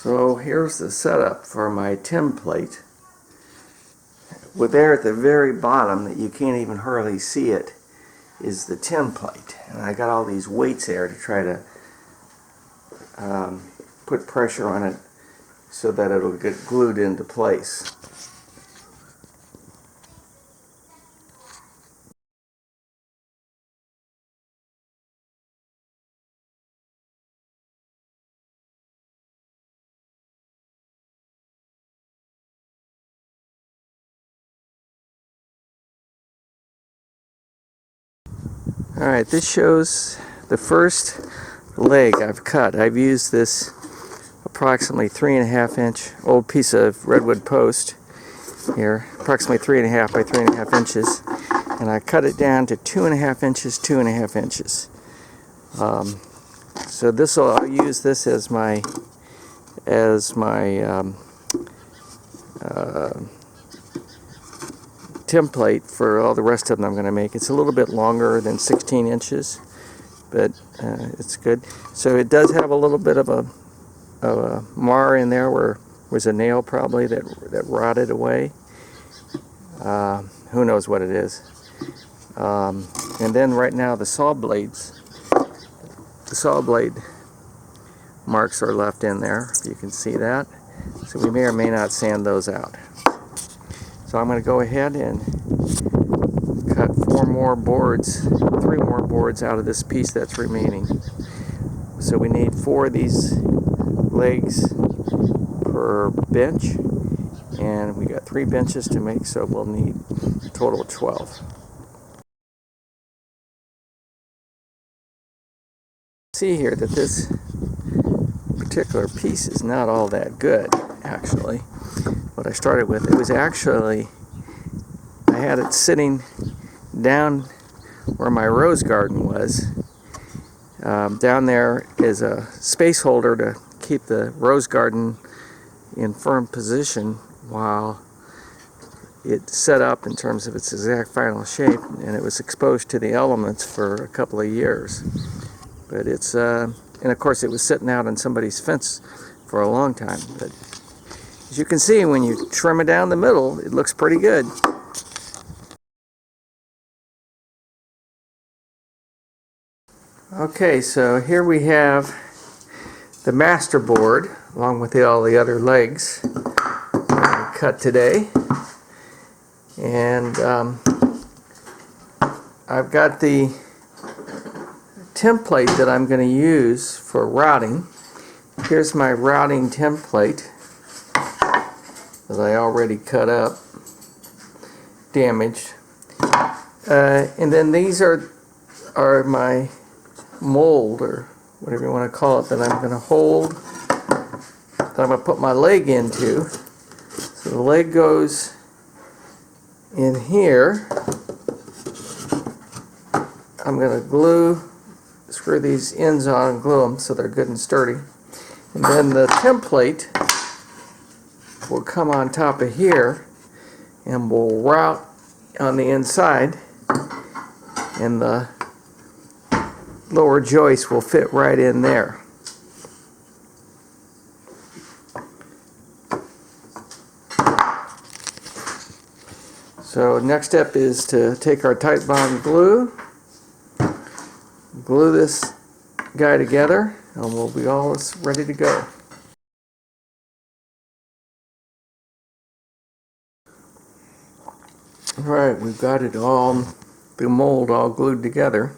So here's the setup for my template. With there at the very bottom that you can't even hardly see it is the template, and I got all these weights there to try to put pressure on it so that it'll get glued into place. Alright, this shows the first leg I've cut. I've used this approximately 3.5 inch old piece of redwood post here, approximately 3.5 by 3.5 inches, and I cut it down to 2.5 inches, 2.5 inches. So I'll use this as my template for all the rest of them I'm going to make. It's a little bit longer than 16 inches, but it's good. So it does have a little bit of a mar in there where was a nail probably that rotted away. Who knows what it is. And then right now the saw blade marks are left in there, if you can see that. So we may or may not sand those out. So I'm going to go ahead and cut 3 more boards out of this piece that's remaining. So we need 4 of these legs per bench, and we got 3 benches to make, so we'll need a total of 12. See here that this particular piece is not all that good, actually. What I started with, it was actually, I had it sitting down where my rose garden was. Down there is a space holder to keep the rose garden in firm position while it's set up in terms of its exact final shape, and it was exposed to the elements for a couple of years. But it's, and of course it was sitting out on somebody's fence for a long time. But as you can see, when you trim it down the middle, it looks pretty good. Okay, so here we have the master board, along with all the other legs that we cut today. And I've got the template that I'm going to use for routing. Here's my routing template that I already cut up, damaged. And then these are my mold, or whatever you want to call it, that I'm going to hold, that I'm going to put my leg into. So the leg goes in here. I'm going to screw these ends on and glue them so they're good and sturdy. And then the template will come on top of here and will route on the inside, and the lower joist will fit right in there. So next step is to take our tight bond glue this guy together, and we'll be all ready to go. Alright, we've got it all, the mold all glued together.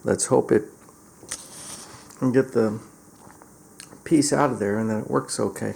Let's hope it can get the piece out of there and that it works okay.